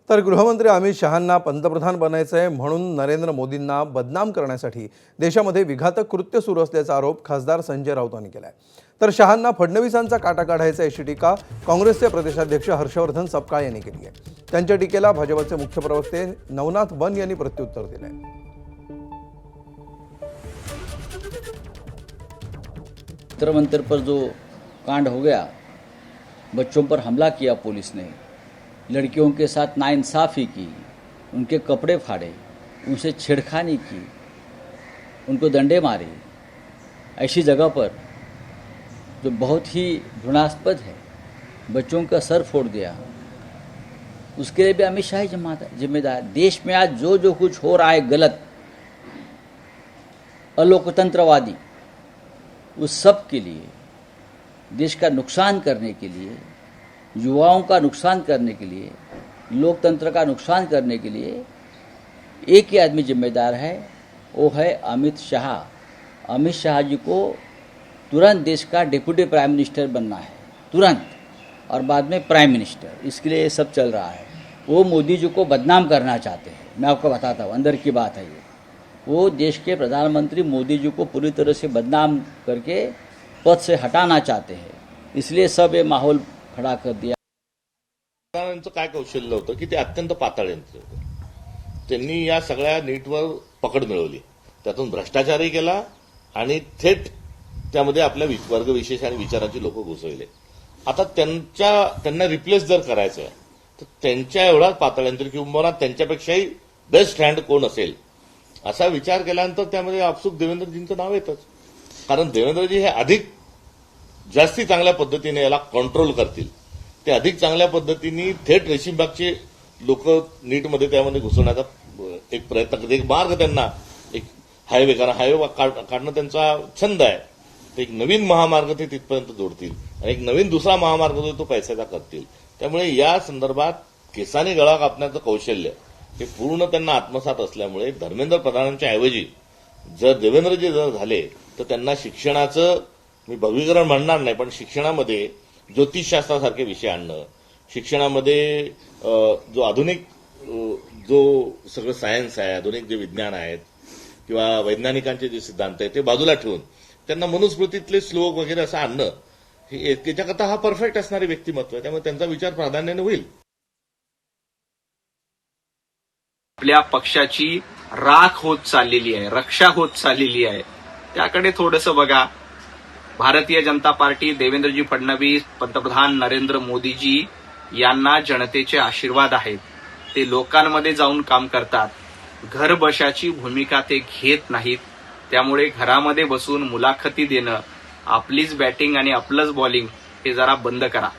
तर गृहमंत्री अमित शहांना पंतप्रधान बनायचं आहे म्हणून नरेंद्र मोदींना बदनाम करण्यासाठी देशामध्ये विघातक कृत्य सुरू असल्याचा आरोप खासदार संजय राऊतांनी केलाय। तर शहांना फडणवीसांचा काटा काढायचा अशी टीका काँग्रेसचे प्रदेशाध्यक्ष हर्षवर्धन सपकाळ यांनी केली आहे। त्यांच्या टीकेला भाजपचे मुख्य प्रवक्ते नवनाथ वन यांनी प्रत्युत्तर दिलंय। मंत्र पर जो कांड हो गया, बच्चों पर हमला किया पुलिस ने, लड़कियों के साथ नाइंसाफ़ी की, उनके कपड़े फाड़े, उनसे छेड़खानी की, उनको डंडे मारे, ऐसी जगह पर जो बहुत ही घृणास्पद है, बच्चों का सर फोड़ दिया, उसके लिए भी अमित शाह ही जिम्मेदार। देश में आज जो जो कुछ हो रहा है गलत, अलोकतंत्रवादी, उस सब के लिए, देश का नुकसान करने के लिए, युवाओं का नुकसान करने के लिए, लोकतंत्र का नुकसान करने के लिए एक ही आदमी जिम्मेदार है, वो है अमित शाह। अमित शाह जी को तुरंत देश का डिप्टी प्राइम मिनिस्टर बनना है, तुरंत, और बाद में प्राइम मिनिस्टर। इसके लिए ये सब चल रहा है। वो मोदी जी को बदनाम करना चाहते हैं। मैं आपको बताता हूँ, अंदर की बात है ये। वो देश के प्रधानमंत्री मोदी जी को पूरी तरह से बदनाम करके पद से हटाना चाहते हैं, इसलिए सब ये माहौल खड़ा कर दिया। त्यांचं काय कौशल्य होतं की ते अत्यंत पातळ यंत्र होतं। त्यांनी या सगळ्या नीटवर पकड मिळवली, त्यातून भ्रष्टाचारही केला आणि थेट त्यामध्ये आपल्या वर्ग विशेष आणि विचारांची लोक घुसवले। आता त्यांना रिप्लेस जर करायचं आहे तर त्यांच्या एवढाच पातळ यंत्र किंवा त्यांच्यापेक्षाही बेस्ट हँड कोण असेल असा विचार केल्यानंतर त्यामध्ये आपसूक देवेंद्रजींचं नाव येतच। कारण देवेंद्रजी हे अधिक जास्ती चांगल्या पद्धतीने याला कंट्रोल करतील, ते अधिक चांगल्या पद्धतीने थेट रेशीमबागचे लोक नीटमध्ये त्यामध्ये घुसवण्याचा एक प्रयत्न करतील। एक मार्ग त्यांना, एक हायवे, कारण हायवे काढणं त्यांचा छंद आहे, ते एक नवीन महामार्ग ते तिथपर्यंत जोडतील आणि एक नवीन दुसरा महामार्ग जो तो पैशाचा करतील। त्यामुळे या संदर्भात केसाने गळा कापण्याचं कौशल्य हे पूर्ण त्यांना आत्मसात असल्यामुळे धर्मेंद्र प्रधानांच्या ऐवजी जर देवेंद्रजी जर झाले तर त्यांना शिक्षणाचं, मी भविकरण म्हणणार नाही, पण शिक्षणामध्ये ज्योतिषशास्त्रासारखे विषय आणणं, शिक्षणामध्ये जो आधुनिक जो सगळं सायन्स आहे, आधुनिक जे विज्ञान आहेत किंवा वैज्ञानिकांचे जे सिद्धांत आहेत ते बाजूला ठेवून त्यांना मनुस्मृतीतले श्लोक वगैरे असं आणणं, हे त्याच्याकरता हा परफेक्ट असणारे व्यक्तिमत्व आहे। त्यामुळे त्यांचा विचार प्राधान्याने होईल। आपल्या पक्षाची राख होत चाललेली आहे, रक्षा होत चाललेली आहे, त्याकडे थोडंसं बघा। भारतीय जनता पार्टी, देवेंद्रजी फडणवीस, पंतप्रधान नरेंद्र मोदीजी यांना जनतेचे आशीर्वाद आहेत। ते लोकांमध्ये जाऊन काम करतात, घर बशाची भूमिका ते घेत नाहीत। त्यामुळे घरामध्ये बसून मुलाखती देणं, आपलीच बॅटिंग आणि आपलंच बॉलिंग हे जरा बंद करा।